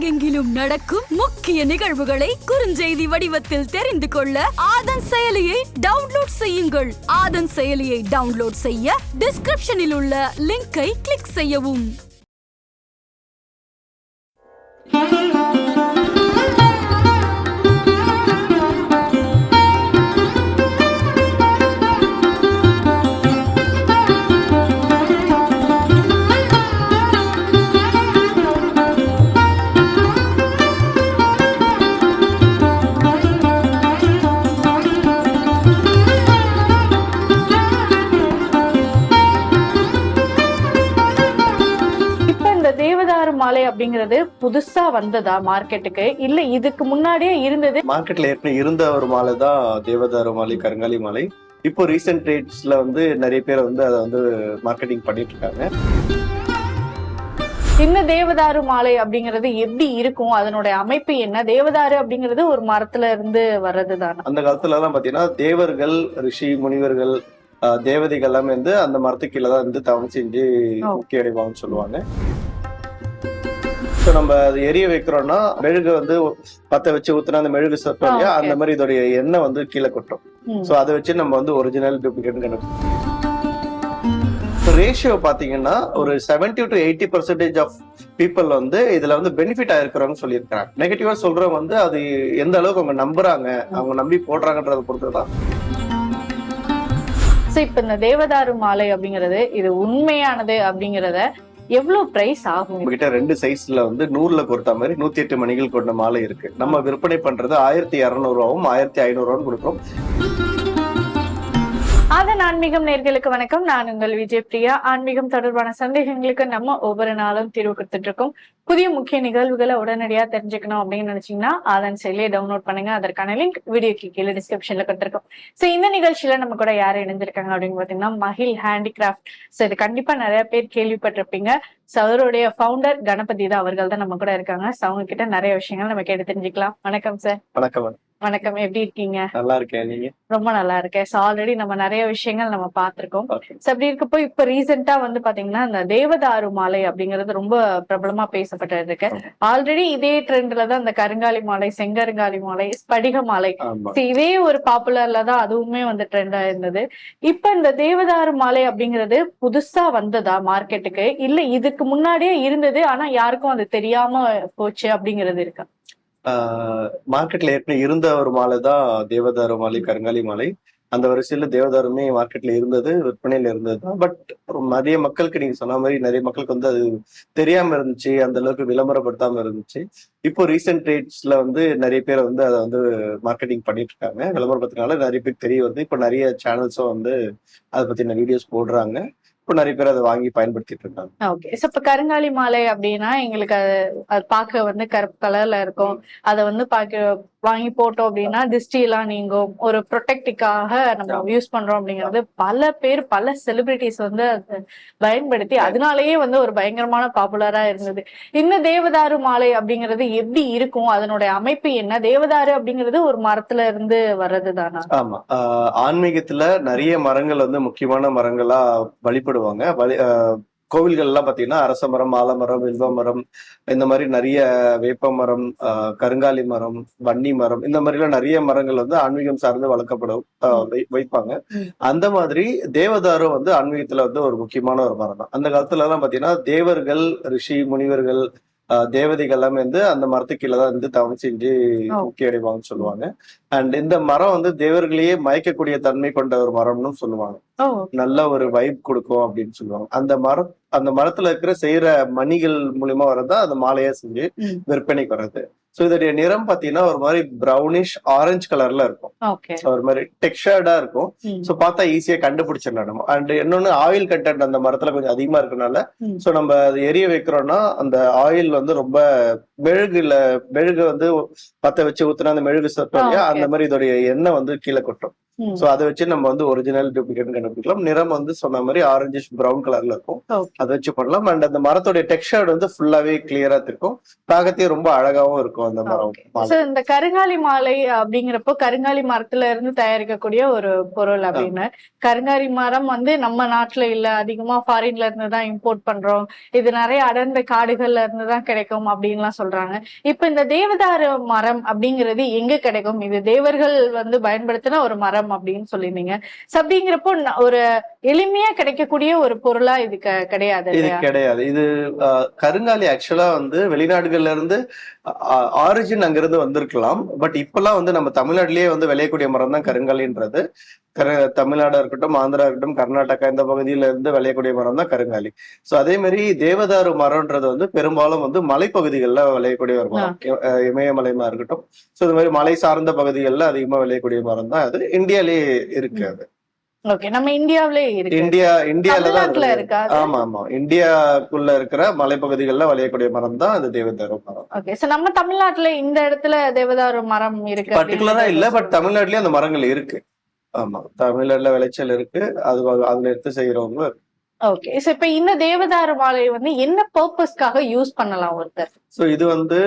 உலகெங்கிலும் நடக்கும் முக்கிய நிகழ்வுகளை குறுஞ்செய்தி வடிவத்தில் தெரிந்து கொள்ள ஆதன் செயலியை டவுன்லோட் செய்யுங்கள். ஆதன் செயலியை டவுன்லோட் செய்ய டிஸ்கிரிப்ஷனில் உள்ள லிங்கை கிளிக் செய்யவும். தேவதாரு மாலை அப்படிங்கிறது புதுசா வந்ததா மார்க்கெட்டுக்கு, இல்ல இதுக்கு முன்னாடியே இருந்தது? மார்க்கெட்ல ஏற்கனவே இருந்த ஒரு மாலை தான் தேவதாரு மாலை, கருங்காலி மாலை. இப்போ ரீசெண்ட் டேட்ஸ்ல நிறைய பேர் அதை மார்க்கெட்டிங் பண்ணிட்டு இருக்காங்க. இந்த தேவதாரு மாலை அப்படிங்கிறது எப்படி இருக்கும், அதனுடைய அமைப்பு என்ன? தேவதாரு அப்படிங்கிறது ஒரு மரத்துல இருந்து வர்றதுதானா? அந்த காலத்துல எல்லாம் பாத்தீங்கன்னா தேவர்கள், ரிஷி, முனிவர்கள், தேவதைகள் எல்லாமே அந்த மரத்துக்கு கீழே தான் தவம் செஞ்சு முக்கிய அடைவாங்கன்னு சொல்லுவாங்க. நம்ம அது எரிய வைக்கிறோம்னா மெழுகு பத்த வச்சு ஊத்துனா அந்த மெழுகு சத்தம் இல்லையா, அந்த மாதிரி இதோடைய எண்ணெய் கீழே கொட்டும். சோ அதை வச்சு நம்ம ஒரிஜினல் டூப்ளிகேட் கணக்கு. ரேஷியோ பாத்தீங்கன்னா ஒரு 70 to 80% ஆஃப் பீப்புள் இதுல பெனிஃபிட் ஆயிருக்கிறவங்க சொல்லியிருக்காங்க. நெகட்டிவா சொல்றவங்க அது எந்த அளவுக்கு அவங்க நம்புறாங்க, அவங்க நம்பி போடுறாங்கன்றத பொறுத்துதான். இப்ப இந்த தேவதாரு மாலை அப்படிங்கிறது இது உண்மையானது அப்படிங்கறத எவ்வளவு பிரைஸ் ஆகும்? உங்ககிட்ட 2 சைஸ்ல 100ல கொடுத்த மாதிரி 108 மணிகள் கொண்ட மாலை இருக்கு. நம்ம விற்பனை பண்றது 1200 ரூபாவும் 1500 ரூபாவும் கொடுக்குறோம். ஆதன் ஆன்மீகம் நேயர்களுக்கு வணக்கம். நான் உங்கள் விஜய் பிரியா. ஆன்மீகம் தொடர்பான சந்தேகங்களுக்கு நம்ம ஒவ்வொரு நாளும் தீர்வு கொடுத்துட்டு இருக்கோம். புதிய முக்கிய நிகழ்வுகளை உடனடியா தெரிஞ்சுக்கணும் அப்படின்னு நினைச்சீங்கன்னா ஆதன் செயலியை டவுன்லோட் பண்ணுங்க. அதற்கான லிங்க் வீடியோக்கு கீழே டிஸ்கிரிப்ஷன்ல கொடுத்திருக்கோம். இந்த நிகழ்ச்சியில நம்ம கூட யாரு இணைஞ்சிருக்காங்க அப்படின்னு பாத்தீங்கன்னா மகிழ் ஹேண்டிகிராஃப்ட். இது கண்டிப்பா நிறைய பேர் கேள்விப்பட்டிருப்பீங்க. அவருடைய ஃபவுண்டர் கணபதி தான், அவர்கள் தான் நம்ம கூட இருக்காங்க. அவங்க கிட்ட நிறைய விஷயங்கள் நம்ம கேட்டு தெரிஞ்சுக்கலாம். வணக்கம் சார். வணக்கம். வணக்கம், எப்படி இருக்கீங்க? நல்லா இருக்கேன், நீங்க? ரொம்ப நல்லா இருக்கேன். ஆல்ரெடி நம்ம நிறைய விஷயங்கள் நம்ம பார்த்திருக்கோம். அப்படி இருக்கப்போ இப்ப ரீசெண்டா பாத்தீங்கன்னா இந்த தேவதாரு மாலை அப்படிங்கிறது ரொம்ப பிரபலமா பேசப்பட்டு இருக்கு. ஆல்ரெடி இதே ட்ரெண்ட்ல தான் இந்த கருங்காலி மாலை, செங்கருங்காலி மாலை, ஸ்படிக மாலை, இதே ஒரு பாப்புலர்ல தான் அதுவுமே ட்ரெண்டா இருந்தது. இப்ப இந்த தேவதாரு மாலை அப்படிங்கிறது புதுசா வந்ததா மார்க்கெட்டுக்கு, இல்ல இதுக்கு முன்னாடியே இருந்தது ஆனா யாருக்கும் அது தெரியாம போச்சு அப்படிங்கிறது இருக்கா? மார்க்கெட்ல ஏற்கனவே இருந்த ஒரு மாலை தான் தேவதாரு மாலை, கருங்காலி மாலை. அந்த வரிசையில தேவதாருமே மார்க்கெட்ல இருந்தது, விற்பனையில இருந்தது தான். பட் நிறைய மக்களுக்கு நீங்க சொன்ன மாதிரி நிறைய மக்களுக்கு அது தெரியாம இருந்துச்சு, அந்த அளவுக்கு விளம்பரப்படுத்தாம இருந்துச்சு. இப்போ ரீசெண்ட் டேட்ஸ்ல நிறைய பேர் அதை மார்க்கெட்டிங் பண்ணிட்டு இருக்காங்க. விளம்பரப்படுத்தினால நிறைய பேர் தெரிய வருது. இப்போ நிறைய சேனல்ஸும் அதை பத்தின வீடியோஸ் போடுறாங்க. இப்போ நிறைய பேர் அதை வாங்கி பயன்படுத்திட்டு இருக்காங்க. ஓகே. இப்ப கருங்காலி மாலை அப்படின்னா எங்களுக்கு அது பார்க்க கருப்பு கலர்ல இருக்கும். அதை வாங்கி போட்டோம் அப்படின்னா திருஷ்டி எல்லாம் நீங்கும், ஒரு ப்ரொடெக்டிக்காக நம்ம யூஸ் பண்றோம் அப்படிங்கிறது பல பேர், பல செலிபிரிட்டிஸ் அதை பயன்படுத்தி அதனாலேயே ஒரு பயங்கரமான பாப்புலரா இருந்தது. இந்த தேவதாரு மாலை அப்படிங்கிறது எப்படி இருக்கும், அதனுடைய அமைப்பு என்ன? தேவதாரு அப்படிங்கிறது ஒரு மரத்துல இருந்து வர்றதுதானா? ஆமா, ஆன்மீகத்துல நிறைய மரங்கள் முக்கியமான மரங்களா வழிபடுவாங்க. கோவில்கள் எல்லாம் பாத்தீங்கன்னா அரச மரம், ஆலமரம், வில்வ மரம், இந்த மாதிரி நிறைய வேப்ப மரம், கருங்காலி மரம், வன்னி மரம், இந்த மாதிரி எல்லாம் நிறைய மரங்கள் ஆன்மீகம் சார்ந்து வளர்க்கப்படும் வைப்பாங்க. அந்த மாதிரி தேவதாரும் ஆன்மீகத்துல ஒரு முக்கியமான ஒரு மரம் தான். அந்த காலத்துல எல்லாம் பாத்தீங்கன்னா தேவர்கள், ரிஷி, முனிவர்கள், தேவதைகள் எல்லாமே அந்த மரத்துக்கு கீழே தான் தவம் செஞ்சு முக்கிய அடைவாங்கன்னு சொல்லுவாங்க. அண்ட் இந்த மரம் தேவர்களையே மயக்கக்கூடிய தன்மை கொண்ட ஒரு மரம்னு சொல்லுவாங்க. நல்ல ஒரு வைப் கொடுக்கும் அப்படின்னு சொல்லுவாங்க. அந்த மரத்துல செய்யற மணிகள் மூலியமா வர்றதா அந்த மாலையா செஞ்சு விற்பனைக்கு வர்றது. சோ இதோடைய நிறம் பாத்தீங்கன்னா ஒரு மாதிரி பிரவுனிஷ் ஆரஞ்சு கலர்ல இருக்கும். ஒரு மாதிரி டெக்ஸ்டர்டா இருக்கும். சோ பார்த்தா ஈஸியா கண்டுபிடிச்சிடலாம். அண்ட் இன்னொன்னு ஆயில் கண்டென்ட் அந்த மரத்துல கொஞ்சம் அதிகமா இருக்கனால சோ நம்ம அது எரிய வைக்கிறோம்னா அந்த ஆயில் ரொம்ப மெழுகு பத்த வச்சு ஊத்துனா அந்த மெழுகு சத்தம் இல்லையா, அந்த மாதிரி இதோடைய எண்ணெய் கீழே கொட்டும். சோ அதை வச்சு நம்ம வந்து ஒரிஜினல் டூப்ளிகேட் கண்டுபிடிக்கலாம். நிறம் வந்து சொன்ன மாதிரி ஆரஞ்சிஷ் பிரவுன் கலர்ல இருக்கும். அதை வச்சு பண்ணலாம். அண்ட் அந்த மரத்தோட டெக்ஸ்சர் வந்து ஃபுல்லாவே கிளியரா இருக்கும். பார்க்கறதே ரொம்ப அழகாவும் இருக்கும் அந்த மரம். இந்த கருங்காலி மாலை அப்படிங்கிறப்போ கருங்காலி மரத்துல இருந்து தயாரிக்கக்கூடிய ஒரு பொருள் அப்படின்னு. கருங்காலி மரம் வந்து நம்ம நாட்டுல இல்ல, அதிகமா ஃபாரின்ல இருந்து தான் இம்போர்ட் பண்றோம், இது நிறைய அடர்ந்த காடுகள்ல இருந்து தான் கிடைக்கும் அப்படின்லாம் சொல்றாங்க. இப்ப இந்த தேவதாரு மரம் அப்படிங்கிறது எங்க கிடைக்கும்? இது தேவர்கள் வந்து பயன்படுத்தின ஒரு மரம் அப்படின்னு சொல்லிருந்தீங்க. அப்படிங்கிறப்போ ஒரு எளிமையா கிடைக்கக்கூடிய ஒரு பொருளா இது கிடையாது. இது கிடையாது. இது கருங்காலி ஆக்சுவலா வந்து வெளிநாடுகள்ல இருந்து ஆரிஜின் அங்கிருந்து வந்திருக்கலாம். பட் இப்பெல்லாம் வந்து நம்ம தமிழ்நாட்டிலேயே வந்து விளையக்கூடிய மரம் தான் கருங்காலின்றது. தமிழ்நாடா இருக்கட்டும், ஆந்திரா இருக்கட்டும், கர்நாடகா இந்த பகுதியில இருந்து விளையக்கூடிய மரம் தான் கருங்காலி. சோ அதே மாதிரி தேவதாரு மரம்ன்றது வந்து பெரும்பாலும் வந்து மலைப்பகுதிகள்ல விளையக்கூடிய ஒரு மரம். இமயமலைமா இருக்கட்டும், சோ இந்த மாதிரி மலை சார்ந்த பகுதிகள்ல அதிகமா விளையக்கூடிய மரம் தான் அது. இந்தியாலேயே இருக்கு அது. நம்ம இந்தியாவிலே இருக்கு. இந்தியாலதான் இருக்கா? ஆமா ஆமா, இந்தியாக்குள்ள இருக்கிற மலைப்பகுதிகள்ல விளையக்கூடிய மரம் தான் அது தேவதாரு மரம். ஓகே, சோ நம்ம தமிழ்நாட்டுல இந்த இடத்துல தேவதாரு மரம் இருக்கு பர்டிகுலரா இல்ல, பட் தமிழ்நாட்டுலயே அந்த மரங்கள் இருக்கு. ஆமா, தமிழ்நாட்டுல விளைச்சல் இருக்கு. அதுல எடுத்து செய்யறவங்க. ஓகே, சோ இப்ப இந்த தேவதாரு மாலை வந்து என்ன பர்பஸ்க்காக யூஸ் பண்ணலாம் ஒருத்தர்? சோ இது வந்து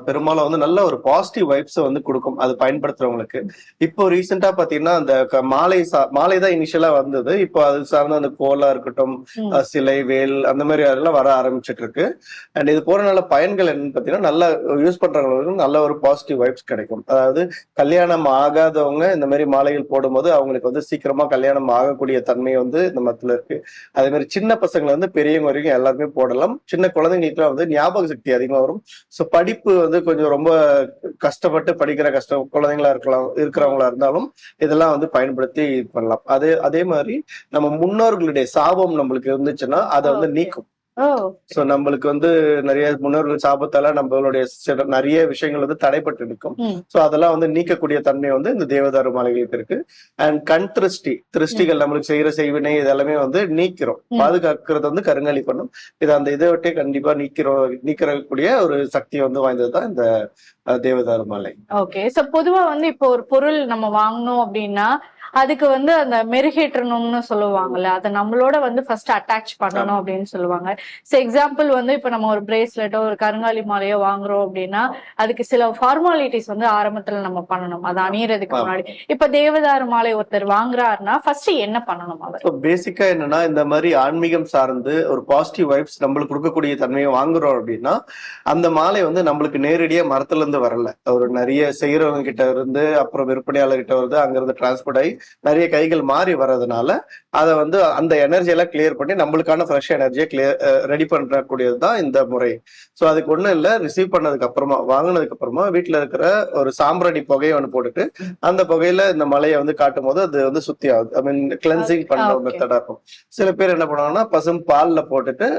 பெரும்பாலும் வந்து நல்ல ஒரு பாசிட்டிவ் வைப்ஸ் வந்து கொடுக்கும் அது பயன்படுத்துறவங்களுக்கு. இப்போ ரீசெண்டா பாத்தீங்கன்னா அந்த மாலை தான் இனிஷியலா வந்தது. இப்போ அது சார்ந்த அந்த கோலா இருக்கட்டும், சிலை, வேல் அந்த மாதிரி அதெல்லாம் வர ஆரம்பிச்சிட்டு இருக்கு. அண்ட் இது போறனால பயன்கள் என்னன்னு பாத்தீங்கன்னா நல்ல யூஸ் பண்றவங்களுக்கு நல்ல ஒரு பாசிட்டிவ் வைப்ஸ் கிடைக்கும். அதாவது கல்யாணம் ஆகாதவங்க இந்த மாதிரி மாலைகள் போடும்போது அவங்களுக்கு வந்து சீக்கிரமா கல்யாணம் ஆகக்கூடிய தன்மை வந்து இந்த மரத்துல இருக்கு. அதே மாதிரி சின்ன பசங்களை வந்து பெரியவங்க வரைக்கும் எல்லாருமே போடலாம். சின்ன குழந்தைங்களுக்கு வந்து ஞாபக சக்தி அதிகமா வரும். சோ படிப்பு வந்து கொஞ்சம் ரொம்ப கஷ்டப்பட்டு படிக்கிற குழந்தைங்களா இருக்கிறவங்களா இருந்தாலும் இதெல்லாம் வந்து பயன்படுத்தி பண்ணலாம். அதே மாதிரி நம்ம முன்னோர்களுடைய சாபம் நம்மளுக்கு இருந்துச்சுன்னா அதை வந்து நீக்கும். சோ நம்மளுக்கு வந்து நிறைய முன்னோர்கள் சாபத்தால நம்மளுடைய நிறைய விஷயங்கள் வந்து தடைப்பட்டு இருக்கும். சோ அதெல்லாம் வந்து நீக்கக்கூடிய தன்மை வந்து இந்த தேவதாரு மாலைகளுக்கு இருக்கு. அண்ட் கண் திருஷ்டிகள் நம்மளுக்கு செய்யற செய்வினை இதெல்லாமே வந்து நீக்கிறோம். பாதுகாக்கிறது வந்து கருங்காலி பண்ணும். இது அந்த இதை விட்டே கண்டிப்பா நீக்கிறக்கூடிய ஒரு சக்தி வந்து வாய்ந்ததுதான் இந்த தேவதாரு மாலை. ஓகே, சோ பொதுவா வந்து இப்போ ஒரு பொருள் நம்ம வாங்கணும் அப்படின்னா அதுக்கு வந்து அந்த மெருகேற்றணும்னு சொல்லுவாங்கல்ல, அதை நம்மளோட வந்து ஃபர்ஸ்ட் அட்டாச் பண்ணணும் அப்படின்னு சொல்லுவாங்க. சோ எக்ஸாம்பிள் வந்து இப்ப நம்ம ஒரு பிரேஸ்லெட்டோ ஒரு கருங்காலி மாலையோ வாங்குறோம் அப்படின்னா அதுக்கு சில ஃபார்மாலிட்டிஸ் வந்து ஆரம்பத்துல நம்ம பண்ணணும், அதை அணியறதுக்கு முன்னாடி. இப்ப தேவதாரு மாலை ஒருத்தர் வாங்குறாருன்னா ஃபர்ஸ்ட் என்ன பண்ணணும்? அவர் பேசிக்கா என்னன்னா இந்த மாதிரி ஆன்மீகம் சார்ந்து ஒரு பாசிட்டிவ் வைப்ஸ் நம்மளுக்கு கொடுக்கக்கூடிய தன்மையை வாங்குறோம் அப்படின்னா அந்த மாலை வந்து நம்மளுக்கு நேரடியா மரத்துல இருந்து வரல. ஒரு நிறைய செய்யறவங்க கிட்ட இருந்து அப்புறம் விற்பனையாளர் கிட்ட வந்து அங்க இருந்து டிரான்ஸ்போர்ட் ஆகி நிறைய கைகள் மாறி வர்றதுனால அதை வந்து அந்த எனர்ஜி எல்லாம் கிளியர் பண்ணி நம்மளுக்கான ஃப்ரெஷ் எனர்ஜியை ரெடி பண்ணக்கூடியதுதான் இந்த முறை. சோ அதுக்கு ஒண்ணும் இல்ல, ரிசீவ் பண்ணதுக்கு அப்புறமா வாங்கினதுக்கு அப்புறமா வீட்டுல இருக்கிற ஒரு சாம்பிராணி புகையை ஒன்று போட்டுட்டு அந்த புகையில இந்த மலையை வந்து காட்டும் போது அது வந்து சுத்தி ஆகுது. ஐ மீன் கிளென்சிங் பண்ற மெத்தடா இருக்கும். சில பேர் என்ன பண்ணுவாங்கன்னா பசும் பால்ல போட்டுட்டு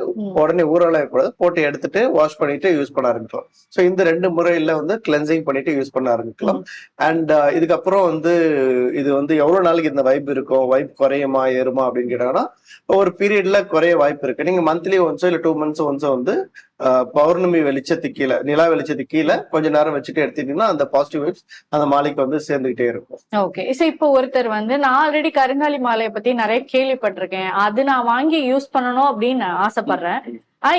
உடனே ஊறலாம் கூடாது, போட்டு எடுத்துட்டு வாஷ் பண்ணிட்டு யூஸ் பண்ண ஆரம்பிக்கலாம். சோ இந்த ரெண்டு முறையில வந்து கிளென்சிங் பண்ணிட்டு யூஸ் பண்ண ஆரம்பிக்கலாம். அண்ட் இதுக்கப்புறம் வந்து இது வந்து எவ்வளவு நாளைக்கு இந்த வைப் இருக்கும், வைப் குறையுமா ஏறுமா அப்படின்னு கேட்டாங்கன்னா ஒரு பீரியட்ல குறைய வாய்ப்பு இருக்கு. நீங்க மந்த்லி ஒன்ஸோ இல்ல 2 months ஒன்ஸோ வந்து பௌர்ணமி வெளிச்சத்துக்கு கீழே, நிலா வெளிச்சத்துக்கு கீழே கொஞ்ச நேரம் வச்சுட்டு எடுத்துட்டீங்கன்னா அந்த பாசிட்டிவ் வைப்ஸ் அந்த மாலைக்கு வந்து சேர்ந்துகிட்டே இருக்கும். ஓகே, சோ இப்போ ஒருத்தர் வந்து நான் ஆல்ரெடி கருங்காலி மாலையை பத்தி நிறைய கேள்விப்பட்டிருக்கேன், அது நான் வாங்கி யூஸ் பண்ணணும் அப்படின்னு ஆசைப்படுறேன்.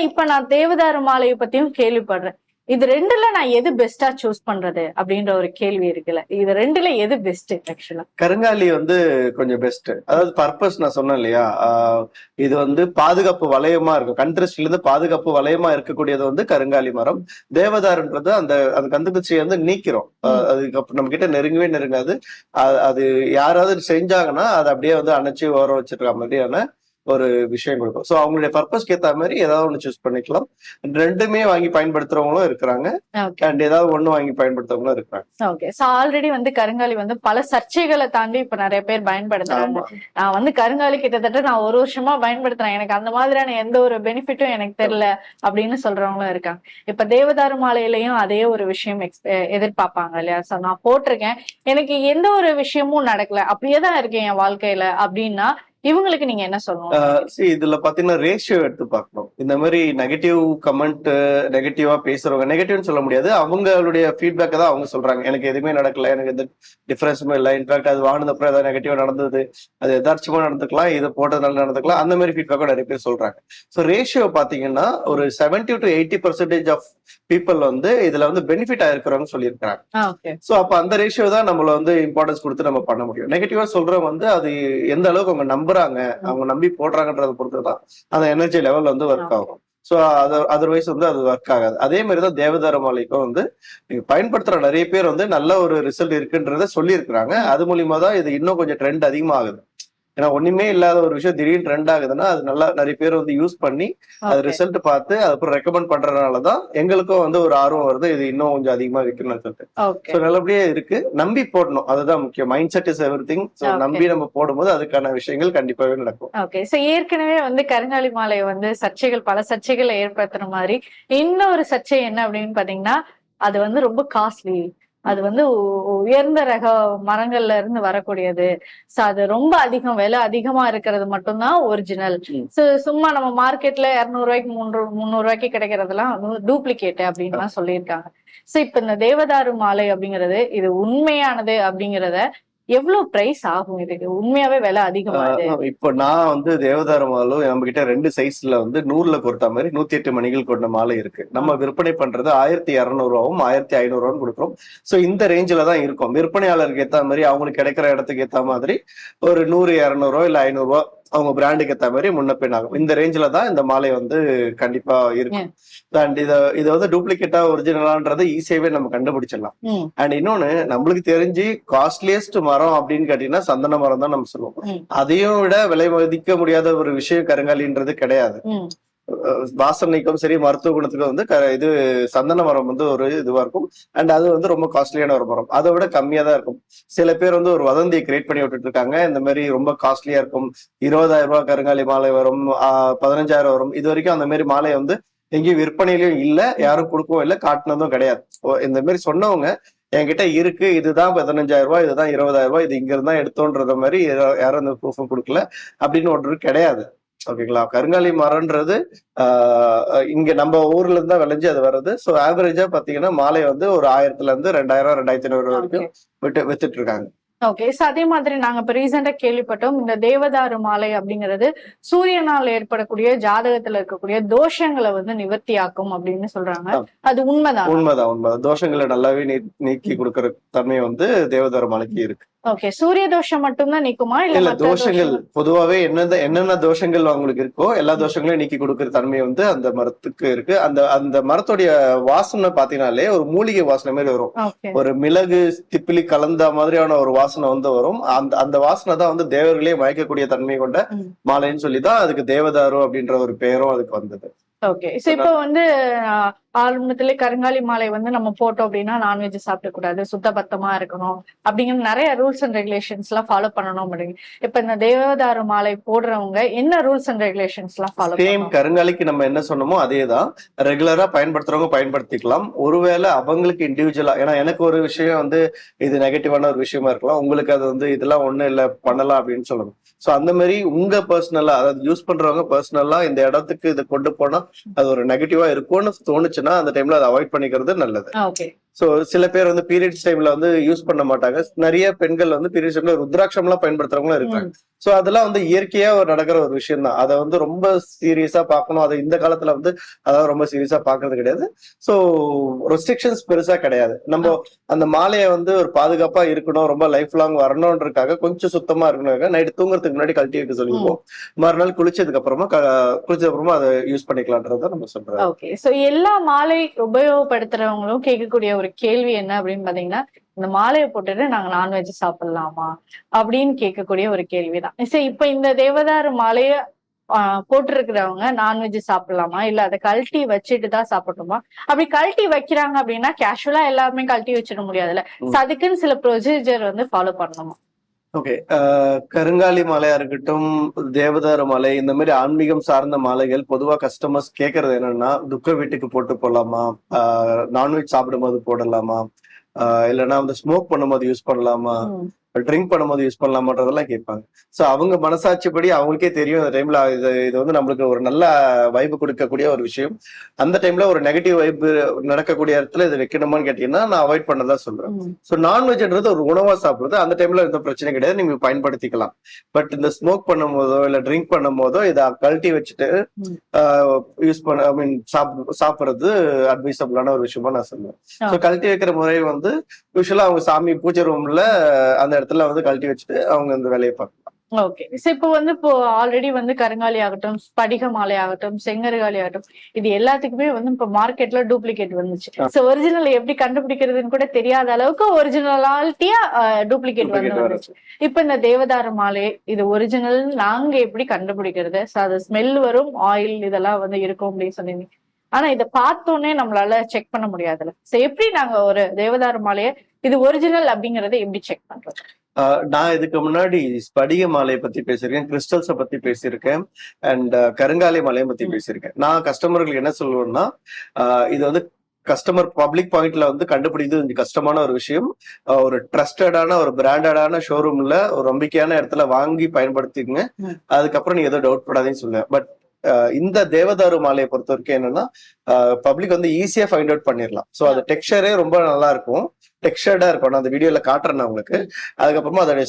இப்ப நான் தேவதாரு மாலையை பத்தியும் கேள்விப்படுறேன். இது ரெண்டுல நான் எது பெஸ்டா சூஸ் பண்றது அப்படின்ற ஒரு கேள்வி இருக்குல்ல, இது ரெண்டுல எது பெஸ்ட்? ஆக்சுவலா கருங்காலி வந்து கொஞ்சம் பெஸ்ட். அதாவது பர்பஸ் நான் சொன்னேன் இல்லையா, இது வந்து பாதுகாப்பு வளையமா இருக்கும். கண்ட்ரிஸ்ட்ல இருந்து பாதுகாப்பு வளையமா இருக்கக்கூடியது வந்து கருங்காலி மரம். தேவதாருன்றது அந்த கந்துக்குச்சியை வந்து நீக்கிறோம். அதுக்கு நம்ம கிட்ட நெருங்காது. அது யாராவது செஞ்சாங்கன்னா அதை அப்படியே வந்து அணைச்சி ஓர வச்சிருக்க மாதிரியான ஒரு விஷயம் கொடுக்கும். சோ அவங்களுடைய பர்பஸ்க்கு ஏத்த மாதிரி ஏதாவது ஒண்ணு சூஸ் பண்ணிக்கலாம். ரெண்டுமே வாங்கி பயன்படுத்துறவங்களும் இருக்கிறாங்க, அண்ட் ஏதாவது ஒண்ணு வாங்கி பயன்படுத்துறவங்களும் இருக்கிறாங்க. ஓகே, சோ ஆல்ரெடி வந்து கருங்காலி வந்து பல சர்ச்சைகளை தாண்டி இப்ப நிறைய பேர் பயன்படுத்துறாங்க. நான் வந்து கருங்காலி கிட்டத்தட்ட நான் 1 வருஷமா பயன்படுத்துறேன், எனக்கு அந்த மாதிரியான எந்த ஒரு பெனிஃபிட்டும் எனக்கு தெரியல அப்படின்னு சொல்றவங்களும் இருக்காங்க. இப்ப தேவதாரு மாலையிலயும் அதே ஒரு விஷயம் எதிர்பார்ப்பாங்க இல்லையா? சோ நான் போட்டிருக்கேன், எனக்கு எந்த ஒரு விஷயமும் நடக்கல, அப்படியேதான் இருக்கேன் என் வாழ்க்கையில அப்படின்னா இவங்களுக்கு நீங்க என்ன சொல்லணும்? இதுல பாத்தீங்கன்னா ரேஷியோ எடுத்து பார்க்கணும். இந்த மாதிரி நெகட்டிவ் கமெண்ட், நெகட்டிவா பேசுறவங்க, நெகட்டிவ்னு சொல்ல முடியாது, அவங்களுடைய ஃபீட்பேக்கை தான் அவங்க சொல்றாங்க. எனக்கு எதுவுமே நடக்கல, எனக்கு எந்த டிஃபரன்ஸுமே இல்லை, இன்ஃபேக்ட் அது வாங்கின அப்புறம் ஏதாவது நெகட்டிவா நடந்தது, அது எதார்ச்சமா நடந்துக்கலாம், இது போட்டதுனால நடந்துக்கலாம், அந்த மாதிரி ஃபீட்பேக்கும் நிறைய பேர் சொல்றாங்க. ஸோ ரேஷியோ பாத்தீங்கன்னா ஒரு 70 to 80% ஆஃப் பீப்புள் வந்து இதுல வந்து பெனிஃபிட் ஆயிருக்கிறவங்க சொல்லியிருக்காங்க. சோ அப்ப அந்த ரேஷியோ தான் நம்மள வந்து இம்பார்ட்டன்ஸ் கொடுத்து நம்ம பண்ண முடியும். நெகட்டிவா சொல்றவங்க வந்து அது எந்த அளவுக்கு அவங்க நம்புறாங்க, அவங்க நம்பி போடுறாங்கன்றத பொறுத்துதான் அந்த எனர்ஜி லெவல் வந்து ஒர்க் ஆகும். சோ அதர்வைஸ் வந்து அது ஒர்க் ஆகாது. அதே மாதிரிதான் தேவதாரு மாலைக்கும் வந்து நீங்க பயன்படுத்துற நிறைய பேர் வந்து நல்ல ஒரு ரிசல்ட் இருக்குன்றத சொல்லி இருக்கிறாங்க. அது மூலியமா தான் இது இன்னும் கொஞ்சம் ட்ரெண்ட் அதிகமாகுது. ஏன்னா ஒண்ணுமே இல்லாத ஒரு விஷயம் திடீர்னு ட்ரெண்ட் ஆகுதுன்னா அது நல்லா நிறைய பேர் வந்து யூஸ் பண்ணி அது ரிசல்ட் பார்த்து அதுக்கப்புறம் ரெக்கமெண்ட் பண்றதுனாலதான் எங்களுக்கும் வந்து ஒரு ஆர்வம் வருது, இது இன்னும் கொஞ்சம் அதிகமா விற்கணும்னு சொல்லிட்டு. நல்லபடியா இருக்கு, நம்பி போடணும், அதுதான் முக்கியம். Mind set is everything. நம்பி நம்ம போடும்போது அதுக்கான விஷயங்கள் கண்டிப்பாவே நடக்கும். ஓகே, சோ ஏற்கனவே வந்து கருங்காலி மாலை வந்து சர்ச்சைகள், பல சர்ச்சைகளை ஏற்படுத்துற மாதிரி இன்னொரு சர்ச்சை என்ன அப்படின்னு பாத்தீங்கன்னா, அது வந்து ரொம்ப காஸ்ட்லி, அது வந்து உயர்ந்த ரக மரங்கள்ல இருந்து வரக்கூடியது, சோ அது ரொம்ப அதிகம், விலை அதிகமா இருக்கிறது மட்டும்தான் ஒரிஜினல். சும்மா நம்ம மார்க்கெட்ல 200 ரூபாய்க்கு 300 ரூபாய்க்கு கிடைக்கிறதெல்லாம் டூப்ளிகேட் அப்படின்னு எல்லாம் சொல்லியிருக்காங்க. சோ இப்ப இந்த தேவதாரு மாலை அப்படிங்கிறது இது உண்மையானது அப்படிங்கிறத எவ்வளவு பிரைஸ் ஆகும்? இதுக்கு உண்மையாவே விலை அதிகமா? இப்போ நான் வந்து தேவதாரு மாலும் நம்ம கிட்ட 2 சைஸ்ல வந்து 100ல பொறுத்த மாதிரி 108 மணிகள் கொண்ட மாலை இருக்கு. நம்ம விற்பனை பண்றது 1200 ரூபாவும் 1500 ரூபாவும் கொடுக்குறோம். சோ இந்த ரேஞ்சில தான் இருக்கும். விற்பனையாளருக்கு ஏத்த மாதிரி அவங்களுக்கு கிடைக்கிற இடத்துக்கு ஏத்த மாதிரி ஒரு 100, 200 இல்ல 500 ரூபாய் அவங்க பிராண்டுக்கு ஏத்த மாதிரி முன்ன பின் ஆகும். இந்த ரேஞ்சில தான் இந்த மாலை வந்து கண்டிப்பா இருக்கும். அண்ட் இதை வந்து டூப்ளிகேட்டா ஒரிஜினலான்றது ஈஸியாவே நம்ம கண்டுபிடிச்சிடலாம். அண்ட் இன்னொன்னு, நம்மளுக்கு தெரிஞ்சு காஸ்ட்லியஸ்ட் மரம் அப்படின்னு கேட்டீங்கன்னா சந்தன மரம் தான் நம்ம சொல்லுவோம். அதையும் விட விலை மதிக்க முடியாத ஒரு விஷயம் கருங்காலின்றது கிடையாது. வாசனைக்கும் சரி மருத்துவ குணத்துக்கும் வந்து இது சந்தன மரம் வந்து ஒரு இதுவா இருக்கும். அண்ட் அது வந்து ரொம்ப காஸ்ட்லியான ஒரு மரம், அதை விட கம்மியா தான் இருக்கும். சில பேர் வந்து ஒரு வதந்தியை கிரியேட் பண்ணி விட்டுட்டு இருக்காங்க, இந்த மாதிரி ரொம்ப காஸ்ட்லியா இருக்கும், 20,000 ரூபாய் கருங்காலி மாலை வரும், 15,000 வரும். இது வரைக்கும் அந்த மாதிரி மாலை வந்து எங்கேயும் விற்பனையிலயும் இல்ல, யாரும் கொடுக்கவும் இல்லை, காட்டினதும் கிடையாது. இந்த மாதிரி சொன்னவங்க என்கிட்ட இருக்கு, இதுதான் 15,000 ரூபாய், இதுதான் 20,000 ரூபாய், இது இங்க இருந்தா எடுத்தோன்ற மாதிரி யாரும் அந்த ப்ரூஃபும் கொடுக்கல அப்படின்னு ஒன்று கிடையாது. ஓகேங்களா? கருங்காலி மரம்ன்றது இங்க நம்ம ஊர்ல இருந்தா விளைஞ்சு அது வருது. சோ ஆவரேஜா பாத்தீங்கன்னா மாலை வந்து ஒரு 1000ல இருந்து 2000, 2500 வரைக்கும் வித்துட்டு இருக்காங்க. ஓகே, சோ அதே மாதிரி நாங்க இப்ப ரீசெண்டா கேள்விப்பட்டோம், இந்த தேவதாரு மாலை அப்படிங்கிறது சூரியனால் ஏற்படக்கூடிய ஜாதகத்துல இருக்கக்கூடிய தோஷங்களை வந்து நிவர்த்தி ஆக்கும் அப்படின்னு சொல்றாங்க. அது உண்மைதான்? உண்மைதான். தோஷங்களை நல்லாவே நீக்கி கொடுக்கற தன்மை வந்து தேவதாரு மாலைக்கு இருக்கு. ஓகே, சூரிய தோஷம் மட்டும்தான் நீக்குமா? இல்ல, தோஷங்கள் பொதுவாவே என்னென்ன தோஷங்கள் அவங்களுக்கு இருக்கோ எல்லா தோஷங்களையும் நீக்கி கொடுக்கற தன்மை வந்து அந்த மரத்துக்கு இருக்கு. அந்த மரத்துடைய வாசனை பாத்தீங்கன்னாலே ஒரு மூலிகை வாசனை மாதிரி வரும். ஒரு மிளகு திப்பிலி கலந்த மாதிரியான ஒரு வாசனை வந்து வரும். அந்த வாசனை தான் வந்து தேவர்களே மயக்கக்கூடிய தன்மை கொண்ட மாலைன்னு சொல்லிதான் அதுக்கு தேவதாரு அப்படின்ற ஒரு பெயரும் அதுக்கு வந்தது. ஓகே, சோ இப்ப வந்து ஆரம்பத்திலே கருங்காலி மாலை வந்து நம்ம போட்டோம் அப்படின்னா நான்வெஜ் சாப்பிடக்கூடாது, சுத்தபத்தமா இருக்கணும் அப்படிங்கிற நிறைய ரூல்ஸ் அண்ட் ரெகுலேஷன்ஸ் எல்லாம் ஃபாலோ பண்ணணும் அப்படிங்க. இப்ப இந்த தேவதாரு மாலை போடுறவங்க என்ன ரூல்ஸ் அண்ட் ரெகுலேஷன்ஸ் எல்லாம் ஃபாலோ சேம் கருங்காலிக்கு நம்ம என்ன சொன்னோமோ அதேதான். ரெகுலரா பயன்படுத்துறவங்க பயன்படுத்திக்கலாம். ஒருவேளை அவங்களுக்கு இண்டிவிஜுவலா, ஏன்னா எனக்கு ஒரு விஷயம் வந்து இது நெகட்டிவான ஒரு விஷயமா இருக்கலாம், உங்களுக்கு அது வந்து இதெல்லாம் ஒண்ணும் இல்ல பண்ணலாம் அப்படின்னு சொல்லணும். சோ அந்த மாதிரி உங்க பர்சனலா, அதாவது யூஸ் பண்றவங்க பர்சனலா இந்த இடத்துக்கு இதை கொண்டு போனா அது ஒரு நெகட்டிவா இருக்கும்னு தோணுச்சுன்னா அந்த டைம்ல அதை அவாய்ட் பண்ணிக்கிறது நல்லது. சோ சில பேர் வந்து பீரியட்ஸ் டைம்ல வந்து யூஸ் பண்ண மாட்டாங்க. நிறைய பெண்கள் வந்து பீரியட்ஸ் டைம்ல ருத்ராட்சம் எல்லாம் பயன்படுத்துறவங்களும் இருக்காங்க. சோ அதெல்லாம் வந்து இயற்கையா நடக்கிற ஒரு விஷயம் தான். அதை வந்து ரொம்ப சீரியஸா பார்க்கணும். அதை இந்த காலத்துல வந்து அதாவது ரொம்ப சீரியஸா பாக்குறது கிடையாது. சோ ரெஸ்ட்ரிக்ஷன்ஸ் பெருசா கிடையாது. நம்ம அந்த மாலையை வந்து ஒரு பாதுகாப்பா இருக்கணும், ரொம்ப லைஃப் லாங் வரணும்ன்றதுக்காக கொஞ்சம் சுத்தமா இருக்கணும். நைட்டு தூங்குறதுக்கு முன்னாடி கழட்டி வைக்க சொல்லிடுவோம். மறுநாள் குளிச்சதுக்கு அப்புறமா அதை யூஸ் பண்ணிக்கலாம்ன்றத நம்ம சொல்றோம். ஓகே, சோ எல்லா மாலை உபயோகப்படுத்துறவங்களும் கேட்கக்கூடிய ஒரு கேள்வி என்ன அப்படின்னு பாத்தீங்கன்னா, இந்த மாலையை போட்டுட்டு நாங்க நான்வெஜ் சாப்பிடலாமா அப்படின்னு கேட்கக்கூடிய ஒரு கேள்விதான். சரி, இப்ப இந்த தேவதாரு மாலைய போட்டிருக்கிறவங்க நான்வெஜ் சாப்பிடலாமா, இல்ல அதை கழட்டி வச்சுட்டு தான் சாப்பிடணுமா? அப்படி கழட்டி வைக்கிறாங்க அப்படின்னா கேஷுவலா எல்லாருமே கழட்டி வச்சிட முடியாதுல்ல, அதுக்குன்னு சில ப்ரொசீஜர் வந்து ஃபாலோ பண்ணணுமா? ஓகே, கருங்காலி மாலையா இருக்கட்டும், தேவதாரு மாலை, இந்த மாதிரி ஆன்மீகம் சார்ந்த மாலைகள் பொதுவா கஸ்டமர்ஸ் கேட்கறது என்னன்னா, துக்க வீட்டுக்கு போட்டு போடலாமா, நான்வெஜ் சாப்பிடும் போது போடலாமா, இல்லைன்னா வந்து ஸ்மோக் பண்ணும்போது யூஸ் பண்ணலாமா, ட்ரிங்க் பண்ணும்போது யூஸ் பண்ணலாமன்றதெல்லாம் கேட்பாங்க. ஸோ அவங்க மனசாட்சிப்படி அவங்களுக்கே தெரியும் இந்த டைம்ல இது வந்து நம்மளுக்கு ஒரு நல்ல வைப்பு கொடுக்கக்கூடிய ஒரு விஷயம். அந்த டைம்ல ஒரு நெகட்டிவ் வைப்பு நடக்கக்கூடிய இடத்துல இது வைக்கணுமான்னு கேட்டீங்கன்னா நான் அவாய்ட் பண்ணதா சொல்றேன். ஸோ நான்வெஜ்ன்றது ஒரு உணவா சாப்பிடுறது, அந்த டைம்ல எந்த பிரச்சனை கிடையாது, நீங்க பயன்படுத்திக்கலாம். பட் இந்த ஸ்மோக் பண்ணும் போதோ இல்ல ட்ரிங்க் பண்ணும் போதோ இதை கழட்டி வச்சுட்டு யூஸ் பண்ண ஐ மீன் சாப்பிடுறது அட்வைசபிளான ஒரு விஷயமா நான் சொல்லுவேன். ஸோ கழட்டி வைக்கிற முறை வந்து யூஸ்வலா அவங்க சாமி பூஜை ரூம்ல அந்த இடத்துல வந்து கழட்டி வச்சுட்டு அவங்க இந்த வேலையை பார்க்கலாம். ஓகே. இப்போ இப்போ ஆல்ரெடி வந்து கருங்காலி ஆகட்டும், ஸ்படிக மாலை ஆகட்டும், செங்கருகாலி ஆகட்டும், இது எல்லாத்துக்குமே வந்து இப்ப மார்க்கெட்ல டூப்ளிகேட் வந்துச்சு. சோ ஒரிஜினல் எப்படி கண்டுபிடிக்கிறதுன்னு கூட தெரியாத அளவுக்கு ஒரிஜினலாலிட்டியா டூப்ளிகேட் வந்துச்சு. இப்ப இந்த தேவதாரு மாலை இது ஒரிஜினல் நாங்க எப்படி கண்டுபிடிக்கிறது? அது ஸ்மெல் வரும், ஆயில் இதெல்லாம் வந்து இருக்கும் அப்படின்னு சொன்னீங்க. ஆனா இதை பார்த்தோன்னே நம்மளால செக் பண்ண முடியாதுல்ல. சோ எப்படி நாங்க ஒரு தேவதாரு மாலையை இது ஒரிஜினல் அப்படிங்கறத எப்படி செக் பண்றது? நான் இதுக்கு முன்னாடி ஸ்படிக மாலையை பத்தி பேசியிருக்கேன், கிறிஸ்டல்ஸை பத்தி பேசியிருக்கேன், அண்ட் கருங்காலி மாலையை பத்தி பேசியிருக்கேன். நான் கஸ்டமர்களுக்கு என்ன சொல்லுவேன்னா, இது வந்து கஸ்டமர் பப்ளிக் பாயிண்ட்ல வந்து கண்டுபிடிக்கிறது கொஞ்சம் கஷ்டமான ஒரு விஷயம். ஒரு ட்ரஸ்டடான ஒரு பிராண்டடான ஷோரூம்ல ஒரு நம்பிக்கையான இடத்துல வாங்கி பயன்படுத்திங்க. அதுக்கப்புறம் நீங்க ஏதோ டவுட் படாதீங்கன்னு சொல்லுவேன். பட் இந்த தேவதாரு மாலையை பொறுத்த வரைக்கும் என்னன்னா பப்ளிக் வந்து ஈஸியா ஃபைண்ட் அவுட் பண்ணிடலாம். ஸோ அது டெக்ஸ்சரே ரொம்ப நல்லா இருக்கும், டெக்ஸ்டர்டா இருக்கும். நான் அந்த வீடியோல காட்டுறேன் நான் உங்களுக்கு. அதுக்கப்புறமா அதோட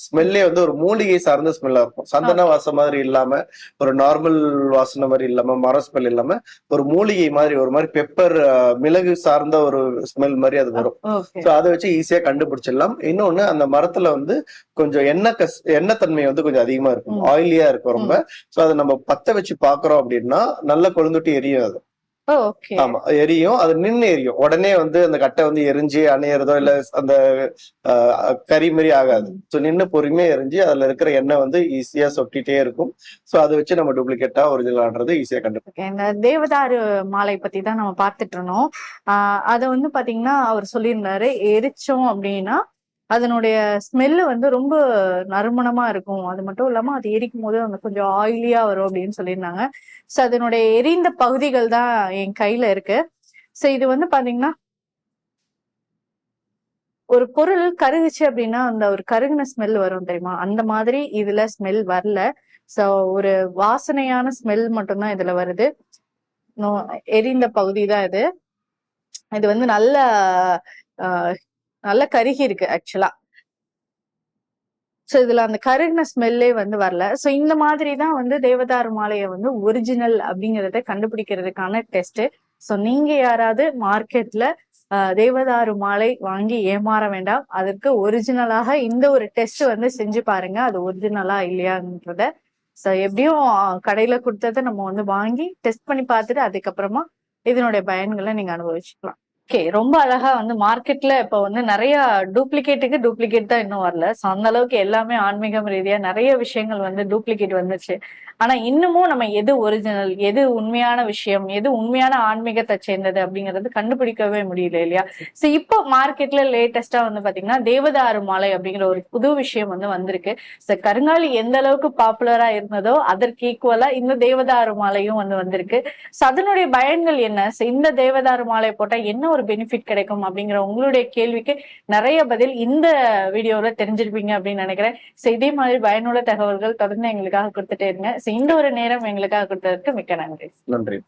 ஸ்மெல்லே வந்து ஒரு மூலிகை சார்ந்த ஸ்மெல்லா இருக்கும். சந்தன வாசம் மாதிரி இல்லாம, ஒரு நார்மல் வாசனை மாதிரி இல்லாம, மர ஸ்மெல் இல்லாம, ஒரு மூலிகை மாதிரி ஒரு மாதிரி பெப்பர் மிளகு சார்ந்த ஒரு ஸ்மெல் மாதிரி அது வரும். ஸோ அதை வச்சு ஈஸியா கண்டுபிடிச்சிடலாம். இன்னொன்னு அந்த மரத்துல வந்து கொஞ்சம் எண்ணெய் தன்மை வந்து கொஞ்சம் அதிகமா இருக்கும், ஆயிலியா இருக்கும் ரொம்ப. ஸோ அதை நம்ம பத்த வச்சு பாக்குறோம் அப்படின்னா நல்ல கொழுந்துட்டு எரியும் அது. ஆமா எரியும், அது நின்று எரியும். உடனே வந்து அந்த கட்டை வந்து எரிஞ்சு அணையறதோ இல்ல அந்த கறி மாதிரி ஆகாது. ஸோ நின்று பொறுமையா எரிஞ்சு அதுல இருக்கிற எண்ணெய் வந்து ஈஸியா சொட்டிட்டே இருக்கும். ஸோ அதை வச்சு நம்ம டூப்ளிகேட்டா ஒரிஜினல்ன்றது ஈஸியா கண்டுபிடிக்கும். இந்த தேவதாரு மாலை பத்தி தான் நம்ம பார்த்துட்டு இருந்தோம். அதை வந்து பாத்தீங்கன்னா அவர் சொல்லியிருந்தாரு, எரிச்சோம் அப்படின்னா அதனுடைய ஸ்மெல்லு வந்து ரொம்ப நறுமணமா இருக்கும். அது மட்டும் இல்லாம அது எரிக்கும் போது அந்த கொஞ்சம் ஆயிலியா வரும் அப்படின்னு சொல்லியிருந்தாங்க. சோ அதனுடைய எரிந்த பகுதிகள் தான் என் கையில இருக்கு. சோ இது வந்து பாத்தீங்கன்னா ஒரு பொருள் கருகுச்சு அப்படின்னா அந்த ஒரு கருகுன ஸ்மெல் வரும் தெரியுமா, அந்த மாதிரி இதுல ஸ்மெல் வரல. சோ ஒரு வாசனையான ஸ்மெல் மட்டும்தான் இதுல வருது. எரிந்த பகுதி தான் இது. இது வந்து நல்ல கருகி இருக்கு ஆக்சுவலா. சோ இதுல அந்த கருகின ஸ்மெல்லே வந்து வரல. சோ இந்த மாதிரிதான் வந்து தேவதாரு மாலையை வந்து ஒரிஜினல் அப்படிங்கறத கண்டுபிடிக்கிறதுக்கான டெஸ்ட். சோ நீங்க யாராவது மார்க்கெட்ல தேவதாரு மாலை வாங்கி ஏமாற வேண்டாம். அதற்கு ஒரிஜினலாக இந்த ஒரு டெஸ்ட் வந்து செஞ்சு பாருங்க, அது ஒரிஜினலா இல்லையான்றத. சோ எப்படியும் கடையில கொடுத்ததை நம்ம வந்து வாங்கி டெஸ்ட் பண்ணி பார்த்துட்டு அதுக்கப்புறமா இதனுடைய பயன்களை நீங்க அனுபவிச்சுக்கலாம். ஓகே, ரொம்ப அழகா வந்து மார்க்கெட்ல இப்ப வந்து நிறைய டூப்ளிகேட் தான் இன்னும் வரல. சோ அந்த அளவுக்கு எல்லாமே ஆன்மீகம் ரீதியா நிறைய விஷயங்கள் வந்து டூப்ளிகேட் வந்துச்சு. ஆனா இன்னமும் நம்ம எது ஒரிஜினல், எது உண்மையான விஷயம், எது உண்மையான ஆன்மீகத்தை சேர்ந்தது அப்படிங்கறது கண்டுபிடிக்கவே முடியல இல்லையா. சோ இப்போ மார்க்கெட்ல லேட்டஸ்டா வந்து பாத்தீங்கன்னா தேவதாரு மாலை அப்படிங்கிற ஒரு புது விஷயம் வந்து வந்திருக்கு. சோ கருங்காலி எந்த அளவுக்கு பாப்புலரா இருந்ததோ அதற்கு ஈக்குவலா இந்த தேவதாரு மாலையும் வந்து வந்திருக்கு. சோ அதனுடைய பயன்கள் என்ன, இந்த தேவதாரு மாலை போட்டா என்ன ஒரு பெனிஃபிட் கிடைக்கும் அப்படிங்கிற உங்களுடைய கேள்விக்கு நிறைய பதில் இந்த வீடியோல தெரிஞ்சிருப்பீங்க அப்படின்னு நினைக்கிறேன். சோ இதே மாதிரி பயனுள்ள தகவல்கள் தொடர்ந்து எங்களுக்காக கொடுத்துட்டே இருங்க. இந்த ஒரு நேரம் எங்களுக்காக கொடுத்ததற்கு மிக்க நன்றி. நன்றி.